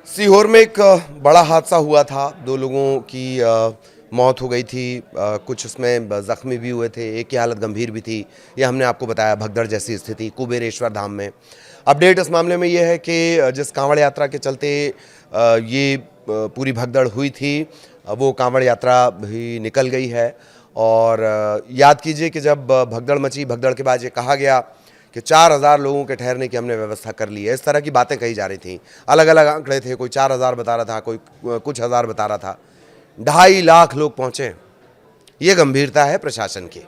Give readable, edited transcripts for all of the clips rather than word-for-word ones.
सीहोर में एक बड़ा हादसा हुआ था। दो लोगों की मौत हो गई थी। कुछ उसमें ज़ख्मी भी हुए थे। एक की हालत गंभीर भी थी। ये हमने आपको बताया। भगदड़ जैसी स्थिति कुबेरेश्वर धाम में। अपडेट इस मामले में ये है कि जिस कांवड़ यात्रा के चलते ये पूरी भगदड़ हुई थी, वो कांवड़ यात्रा भी निकल गई है। और याद कीजिए कि जब भगदड़ मची, भगदड़ के बाद ये कहा गया कि 4,000 लोगों के ठहरने की हमने व्यवस्था कर ली है। इस तरह की बातें कही जा रही थी। अलग अलग आंकड़े थे। कोई 4,000 बता रहा था, कोई कुछ हज़ार बता रहा था। 2.5 लाख लोग पहुंचे। ये गंभीरता है प्रशासन की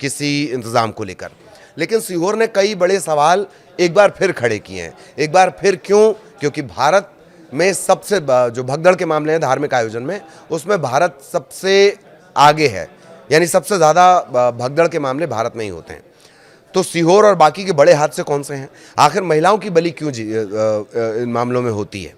किसी इंतज़ाम को लेकर। लेकिन सीहोर ने कई बड़े सवाल एक बार फिर खड़े किए हैं। एक बार फिर क्यों? क्योंकि भारत में सबसे जो भगदड़ के मामले हैं धार्मिक आयोजन में, उसमें भारत सबसे आगे है। यानी सबसे ज़्यादा भगदड़ के मामले भारत में ही होते हैं। तो सीहोर और बाकी के बड़े हादसे कौन से हैं? आखिर महिलाओं की बलि क्यों इन मामलों में होती है?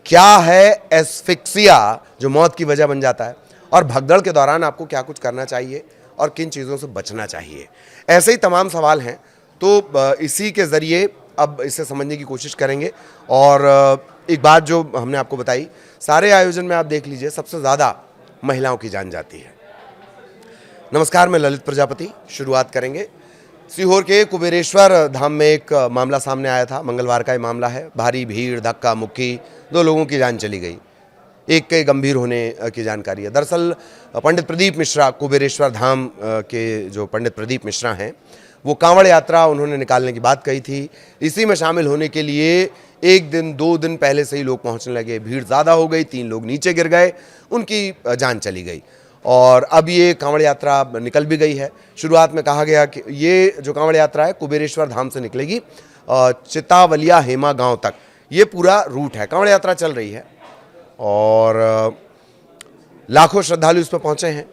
क्या है एस्फिक्सिया जो मौत की वजह बन जाता है? और भगदड़ के दौरान आपको क्या कुछ करना चाहिए और किन चीज़ों से बचना चाहिए? ऐसे ही तमाम सवाल हैं। तो इसी के ज़रिए अब इसे समझने की कोशिश करेंगे। और एक बात जो हमने आपको बताई, सारे आयोजन में आप देख लीजिए सबसे ज़्यादा महिलाओं की जान जाती है। नमस्कार, मैं ललित प्रजापति। शुरुआत करेंगे। सीहोर के कुबेरेश्वर धाम में एक मामला सामने आया था। मंगलवार का ये मामला है। भारी भीड़, धक्का मुक्की, 2 लोगों की जान चली गई। एक के गंभीर होने की जानकारी है। दरअसल पंडित प्रदीप मिश्रा, कुबेरेश्वर धाम के जो पंडित प्रदीप मिश्रा हैं, वो कांवड़ यात्रा उन्होंने निकालने की बात कही थी। इसी में शामिल होने के लिए 1 दिन 2 दिन पहले से ही लोग पहुंचने लगे। भीड़ ज़्यादा हो गई, 3 लोग नीचे गिर गए, उनकी जान चली गई। और अब ये कांवड़ यात्रा निकल भी गई है। शुरुआत में कहा गया कि ये जो कांवड़ यात्रा है कुबेरेश्वर धाम से निकलेगी चितावलिया हेमा गांव तक। ये पूरा रूट है। कांवड़ यात्रा चल रही है और लाखों श्रद्धालु इस पर पहुंचे हैं।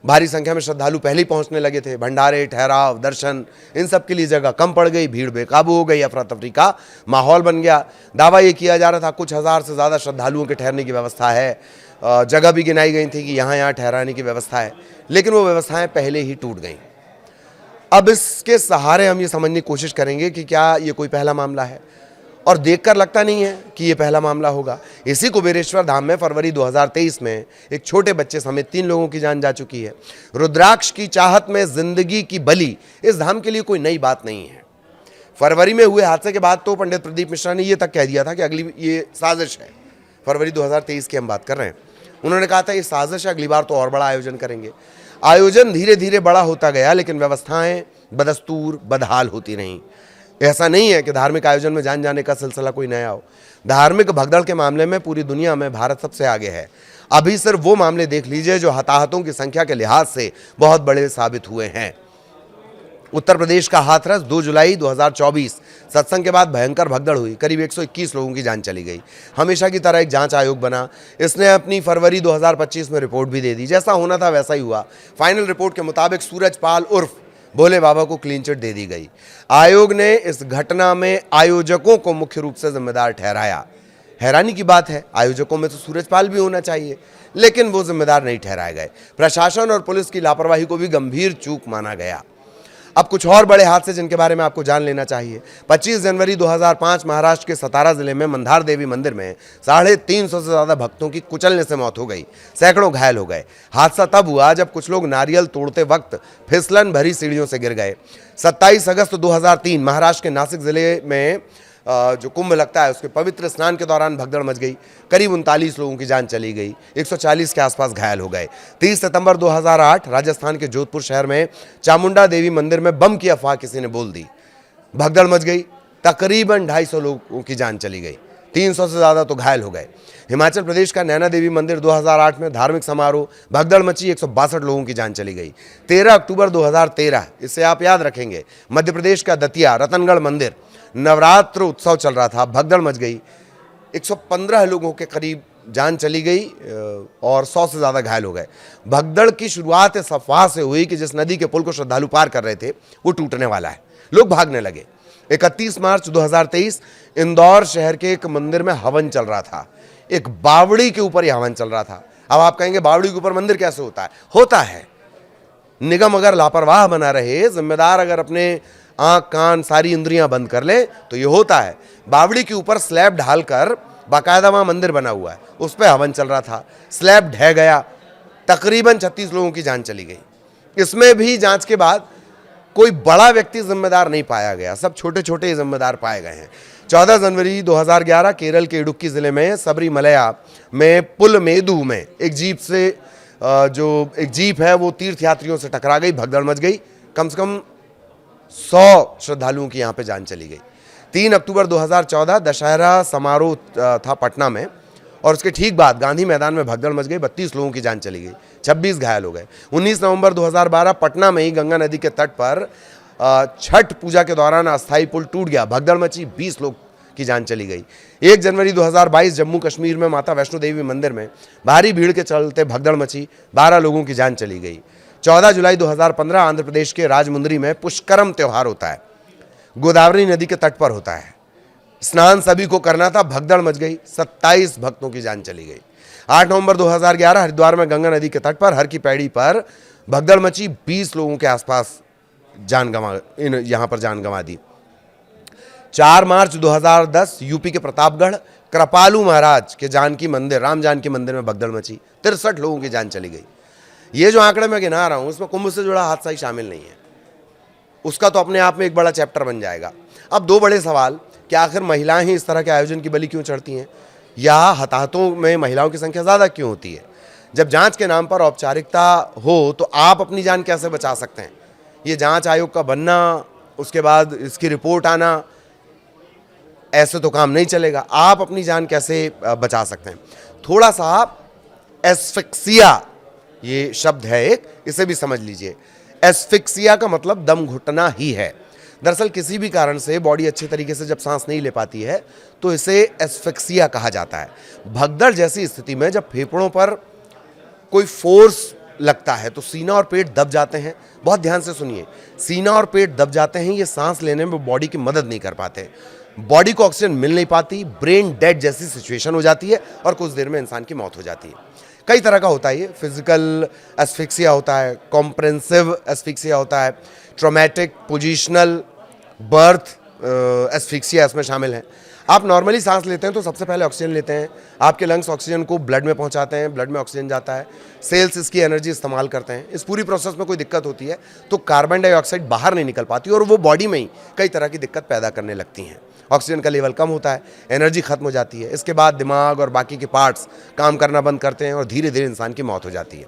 भारी संख्या में श्रद्धालु पहले ही पहुंचने लगे थे। भंडारे, ठहराव, दर्शन, इन सब के लिए जगह कम पड़ गई। भीड़ बेकाबू हो गई। अफरा तफरी का माहौल बन गया। दावा ये किया जा रहा था कुछ हज़ार से ज़्यादा श्रद्धालुओं के ठहरने की व्यवस्था है। जगह भी गिनाई गई थी कि यहाँ ठहराने की व्यवस्था है, लेकिन वो व्यवस्थाएं पहले ही टूट गईं। अब इसके सहारे हम ये समझने की कोशिश करेंगे कि क्या ये कोई पहला मामला है, और देखकर लगता नहीं है कि ये पहला मामला होगा। इसी कुबेरेश्वर धाम में फरवरी 2023 में एक छोटे बच्चे समेत 3 लोगों की जान जा चुकी है। रुद्राक्ष की चाहत में जिंदगी की बलि इस धाम के लिए कोई नई बात नहीं है। फरवरी में हुए हादसे के बाद तो पंडित प्रदीप मिश्रा ने यह तक कह दिया था कि अगली ये साजिश है। फरवरी 2023 की हम बात कर रहे हैं। उन्होंने कहा था ये साजिश है, अगली बार तो और बड़ा आयोजन करेंगे। आयोजन धीरे धीरे बड़ा होता गया, लेकिन व्यवस्थाएं बदस्तूर बदहाल होती रहीं। ऐसा नहीं है कि धार्मिक आयोजन में जान जाने का सिलसिला कोई नया हो। धार्मिक भगदड़ के मामले में पूरी दुनिया में भारत सबसे आगे है। अभी सिर्फ वो मामले देख लीजिए जो हताहतों की संख्या के लिहाज से बहुत बड़े साबित हुए हैं। उत्तर प्रदेश का हाथरस 2 जुलाई 2024 सत्संग के बाद भयंकर भगदड़ हुई। करीब 121 लोगों की जान चली गई। हमेशा की तरह एक जांच आयोग बना। इसने अपनी फरवरी 2025 में रिपोर्ट भी दे दी। जैसा होना था वैसा ही हुआ। फाइनल रिपोर्ट के मुताबिक सूरजपाल उर्फ भोले बाबा को क्लीन चिट दे दी गई। आयोग ने इस घटना में आयोजकों को मुख्य रूप से जिम्मेदार ठहराया। हैरानी की बात है, आयोजकों में तो सूरजपाल भी होना चाहिए, लेकिन वो जिम्मेदार नहीं ठहराए गए। प्रशासन और पुलिस की लापरवाही को भी गंभीर चूक माना गया। अब कुछ और बड़े हादसे जिनके बारे में आपको जान लेना चाहिए। 25 जनवरी 2005 महाराष्ट्र के सतारा जिले में मंदार देवी मंदिर में 350 से ज़्यादा भक्तों की कुचलने से मौत हो गई। सैकड़ों घायल हो गए। हादसा तब हुआ जब कुछ लोग नारियल तोड़ते वक्त फिसलन भरी सीढ़ियों से गिर गए। 27 अगस्त 2003 महाराष्ट्र के नासिक जिले में जो कुंभ लगता है उसके पवित्र स्नान के दौरान भगदड़ मच गई। करीब 39 लोगों की जान चली गई। 140 के आसपास घायल हो गए। 30 सितंबर 2008 राजस्थान के जोधपुर शहर में चामुंडा देवी मंदिर में बम की अफवाह किसी ने बोल दी। भगदड़ मच गई। तकरीबन 250 लोगों की जान चली गई। 300 से ज़्यादा तो घायल हो गए। हिमाचल प्रदेश का नैना देवी मंदिर 2008 में धार्मिक समारोह, भगदड़ मची, 162 लोगों की जान चली गई। 13 अक्टूबर 2013, इसे आप याद रखेंगे, मध्य प्रदेश का दतिया रतनगढ़ मंदिर नवरात्र उत्सव चल रहा था, भगदड़ मच गई। 115 लोगों के करीब जान चली गई और 100 से ज़्यादा घायल हो गए। भगदड़ की शुरुआत इस अफवाह से हुई कि जिस नदी के पुल को श्रद्धालु पार कर रहे थे वो टूटने वाला है। लोग भागने लगे। 31 मार्च 2023 इंदौर शहर के एक मंदिर में हवन चल रहा था। एक बावड़ी के ऊपर यह हवन चल रहा था। अब आप कहेंगे बावड़ी के ऊपर मंदिर कैसे होता है? होता है। निगम अगर लापरवाह बना रहे, जिम्मेदार अगर अपने आँख कान सारी इंद्रियां बंद कर ले तो ये होता है। बावड़ी के ऊपर स्लैब ढालकर बाकायदा वहाँ मंदिर बना हुआ है, उस पर हवन चल रहा था, स्लैब ढह गया, तकरीबन 36 लोगों की जान चली गई। इसमें भी जांच के बाद कोई बड़ा व्यक्ति जिम्मेदार नहीं पाया गया, सब छोटे छोटे जिम्मेदार पाए गए हैं। 14 जनवरी 2011 केरल के इडुक्की जिले में सबरीमलया में पुलमेदु में एक जीप से जो एक जीप है वो तीर्थयात्रियों से टकरा गई, भगदड़ मच गई, कम से कम 100 श्रद्धालुओं की यहाँ पे जान चली गई। 3 अक्टूबर 2014 दशहरा समारोह था पटना में, और उसके ठीक बाद गांधी मैदान में भगदड़ मच गई, 32 लोगों की जान चली गई, 26 घायल हो गए। 19 नवंबर 2012 पटना में ही गंगा नदी के तट पर छठ पूजा के दौरान अस्थायी पुल टूट गया, भगदड़ मची, 20 लोग की जान चली गई। 1 जनवरी 2022 जम्मू कश्मीर में माता वैष्णो देवी मंदिर में भारी भीड़ के चलते भगदड़ मची, 12 लोगों की जान चली गई। 14 जुलाई 2015 आंध्र प्रदेश के राजमुंद्री में पुष्करम त्यौहार होता है, गोदावरी नदी के तट पर होता है। स्नान सभी को करना था, भगदड़ मच गई, 27 भक्तों की जान चली गई। 8 नवंबर 2011 हरिद्वार में गंगा नदी के तट पर हर की पैड़ी पर भगदड़ मची, 20 लोगों के आसपास यहाँ पर जान गंवा दी। 4 मार्च 2010 यूपी के प्रतापगढ़ कृपालू महाराज के जानकी मंदिर, राम जानकी मंदिर में भगदड़ मची, 63 लोगों की जान चली गई। ये जो आंकड़े मैं गिना रहा हूँ उसमें कुंभ से जुड़ा हादसा ही शामिल नहीं है, उसका तो अपने आप में एक बड़ा चैप्टर बन जाएगा। अब 2 बड़े सवाल कि आखिर महिलाएं ही इस तरह के आयोजन की बलि क्यों चढ़ती हैं, या हताहतों में महिलाओं की संख्या ज़्यादा क्यों होती है। जब जांच के नाम पर औपचारिकता हो तो आप अपनी जान कैसे बचा सकते हैं। ये जांच आयोग का बनना, उसके बाद इसकी रिपोर्ट आना, ऐसे तो काम नहीं चलेगा। आप अपनी जान कैसे बचा सकते हैं। थोड़ा सा एस्फिक्सिया ये शब्द है एक, इसे भी समझ लीजिए। एस्फिक्सिया का मतलब दम घुटना ही है। दरअसल किसी भी कारण से बॉडी अच्छे तरीके से जब सांस नहीं ले पाती है तो इसे एस्फिक्सिया कहा जाता है। भगदड़ जैसी स्थिति में जब फेफड़ों पर कोई फोर्स लगता है तो सीना और पेट दब जाते हैं। बहुत ध्यान से सुनिए, सीना और पेट दब जाते हैं, ये सांस लेने में बॉडी की मदद नहीं कर पाते, बॉडी को ऑक्सीजन मिल नहीं पाती, ब्रेन डेड जैसी सिचुएशन हो जाती है और कुछ देर में इंसान की मौत हो जाती है। कई तरह का होता है ये, फिजिकल एस्फिक्सिया होता है, कॉम्प्रेंसिव एस्फिक्सिया होता है, ट्रॉमेटिक, पोजिशनल, बर्थ एस्फिक्सिया इसमें शामिल है। आप नॉर्मली सांस लेते हैं तो सबसे पहले ऑक्सीजन लेते हैं, आपके लंग्स ऑक्सीजन को ब्लड में पहुंचाते हैं, ब्लड में ऑक्सीजन जाता है, सेल्स इसकी एनर्जी इस्तेमाल करते हैं। इस पूरी प्रोसेस में कोई दिक्कत होती है तो कार्बन डाइऑक्साइड बाहर नहीं निकल पाती और वो बॉडी में ही कई तरह की दिक्कत पैदा करने लगती हैं। ऑक्सीजन का लेवल कम होता है, एनर्जी खत्म हो जाती है, इसके बाद दिमाग और बाकी के पार्ट्स काम करना बंद करते हैं और धीरे धीरे इंसान की मौत हो जाती है।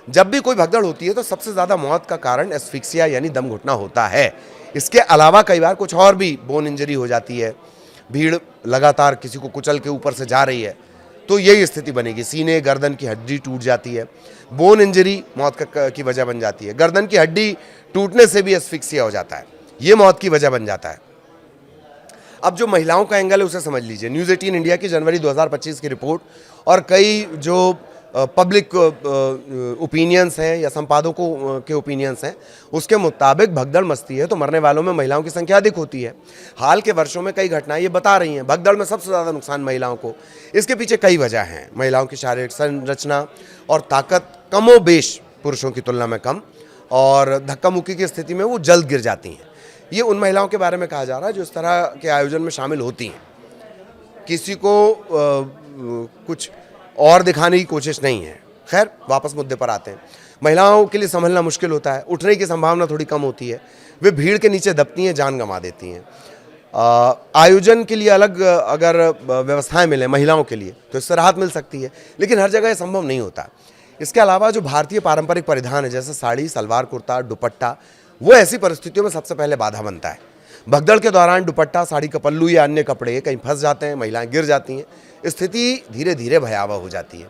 जब भी कोई भगदड़ होती है तो सबसे ज़्यादा मौत का कारण एस्फिक्सिया यानी दम घुटना होता है। इसके अलावा कई बार कुछ और भी, बोन इंजरी हो जाती है, भीड़ लगातार किसी को कुचल के ऊपर से जा रही है तो यही स्थिति बनेगी, सीने गर्दन की हड्डी टूट जाती है, बोन इंजरी मौत की वजह बन जाती है, गर्दन की हड्डी टूटने से भी एस्फिक्सिया हो जाता है, ये मौत की वजह बन जाता है। अब जो महिलाओं का एंगल है उसे समझ लीजिए। न्यूज़ 18 इंडिया की जनवरी 2025 की रिपोर्ट और कई जो पब्लिक ओपिनियंस हैं या संपादकों के ओपिनियंस हैं उसके मुताबिक भगदड़ मचती है तो मरने वालों में महिलाओं की संख्या अधिक होती है। हाल के वर्षों में कई घटनाएं ये बता रही हैं भगदड़ में सबसे ज़्यादा नुकसान महिलाओं को। इसके पीछे कई वजह हैं। महिलाओं की शारीरिक संरचना और ताकत कमोबेश पुरुषों की तुलना में कम, और धक्का मुक्की की स्थिति में वो जल्द गिर जाती हैं। ये उन महिलाओं के बारे में कहा जा रहा है जो इस तरह के आयोजन में शामिल होती हैं। किसी को कुछ और दिखाने की कोशिश नहीं है। खैर, वापस मुद्दे पर आते हैं। महिलाओं के लिए संभलना मुश्किल होता है, उठने की संभावना थोड़ी कम होती है, वे भीड़ के नीचे दबती हैं, जान गंवा देती हैं। आयोजन के लिए अलग अगर व्यवस्थाएं मिलें महिलाओं के लिए तो इससे राहत मिल सकती है, लेकिन हर जगह ये संभव नहीं होता। इसके अलावा जो भारतीय पारंपरिक परिधान है जैसे साड़ी, सलवार कुर्ता, दुपट्टा, वो ऐसी परिस्थितियों में सबसे पहले बाधा बनता है। भगदड़ के दौरान दुपट्टा, साड़ी का पल्लू या अन्य कपड़े कहीं फंस जाते हैं, महिलाएं गिर जाती हैं, स्थिति धीरे धीरे भयावह हो जाती है।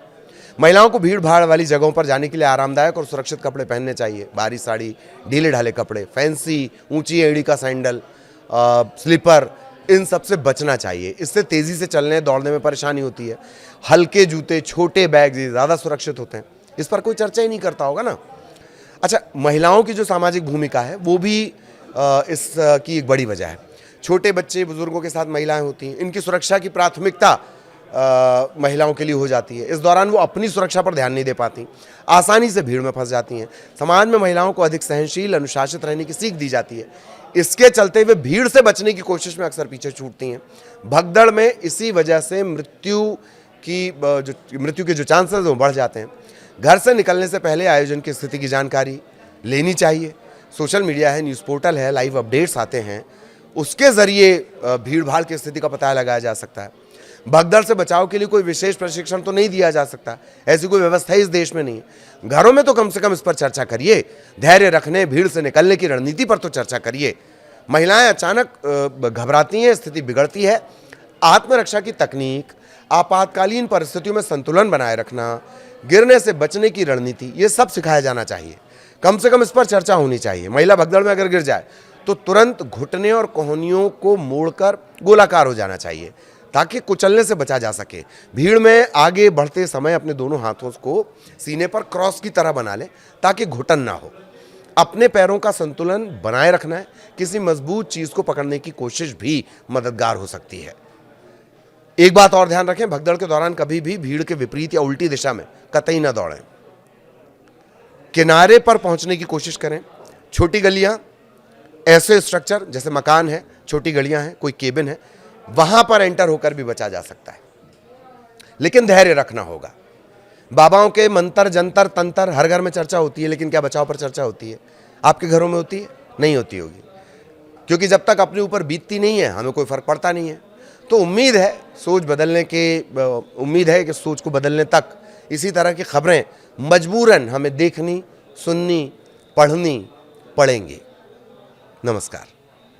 महिलाओं को भीड़ भाड़ वाली जगहों पर जाने के लिए आरामदायक और सुरक्षित कपड़े पहनने चाहिए। भारी साड़ी, ढीले ढाले कपड़े, फैंसी ऊंची एड़ी का सैंडल, स्लीपर, इन सब से बचना चाहिए। इससे तेज़ी से चलने दौड़ने में परेशानी होती है। हल्के जूते, छोटे बैग ज़्यादा सुरक्षित होते हैं। इस पर कोई चर्चा ही नहीं करता होगा ना। अच्छा, महिलाओं की जो सामाजिक भूमिका है वो भी इसकी एक बड़ी वजह है। छोटे बच्चे, बुजुर्गों के साथ महिलाएं होती हैं, इनकी सुरक्षा की प्राथमिकता महिलाओं के लिए हो जाती है। इस दौरान वो अपनी सुरक्षा पर ध्यान नहीं दे पाती, आसानी से भीड़ में फंस जाती हैं। समाज में महिलाओं को अधिक सहनशील, अनुशासित रहने की सीख दी जाती है। इसके चलते वे भीड़ से बचने की कोशिश में अक्सर पीछे छूटती हैं। भगदड़ में इसी वजह से मृत्यु के जो चांसेस हैं वो बढ़ जाते हैं। घर से निकलने से पहले आयोजन की स्थिति की जानकारी लेनी चाहिए। सोशल मीडिया है, न्यूज़ पोर्टल है, लाइव अपडेट्स आते हैं, उसके ज़रिए भीड़ भाड़ की स्थिति का पता लगाया जा सकता है। भगदड़ से बचाव के लिए कोई विशेष प्रशिक्षण तो नहीं दिया जा सकता, ऐसी कोई व्यवस्था इस देश में नहीं है। घरों में तो कम से कम इस पर चर्चा करिए, धैर्य रखने, भीड़ से निकलने की रणनीति पर तो चर्चा करिए। महिलाएं अचानक घबराती हैं, स्थिति बिगड़ती है। आत्मरक्षा की तकनीक, आपातकालीन परिस्थितियों में संतुलन बनाए रखना, गिरने से बचने की रणनीति, ये सब सिखाया जाना चाहिए। कम से कम इस पर चर्चा होनी चाहिए। महिला भगदड़ में अगर गिर जाए तो तुरंत घुटने और कोहनियों को मोड़कर गोलाकार हो जाना चाहिए ताकि कुचलने से बचा जा सके। भीड़ में आगे बढ़ते समय अपने दोनों हाथों को सीने पर क्रॉस की तरह बना लें ताकि घुटन ना हो। अपने पैरों का संतुलन बनाए रखना है। किसी मजबूत चीज को पकड़ने की कोशिश भी मददगार हो सकती है। एक बात और ध्यान रखें, भगदड़ के दौरान कभी भी भीड़ के विपरीत या उल्टी दिशा में कतई ना दौड़ें। किनारे पर पहुंचने की कोशिश करें। छोटी गलियां, ऐसे स्ट्रक्चर जैसे मकान है, छोटी गलियां हैं, कोई केबिन है, वहां पर एंटर होकर भी बचा जा सकता है, लेकिन धैर्य रखना होगा। बाबाओं के मंत्र, जंतर, तंत्र हर घर में चर्चा होती है, लेकिन क्या बचाव पर चर्चा होती है? आपके घरों में होती है? नहीं होती होगी, क्योंकि जब तक अपने ऊपर बीतती नहीं है हमें कोई फर्क पड़ता नहीं है। तो उम्मीद है कि सोच को बदलने तक इसी तरह की खबरें मजबूरन हमें देखनी, सुननी, पढ़नी पड़ेंगी। नमस्कार।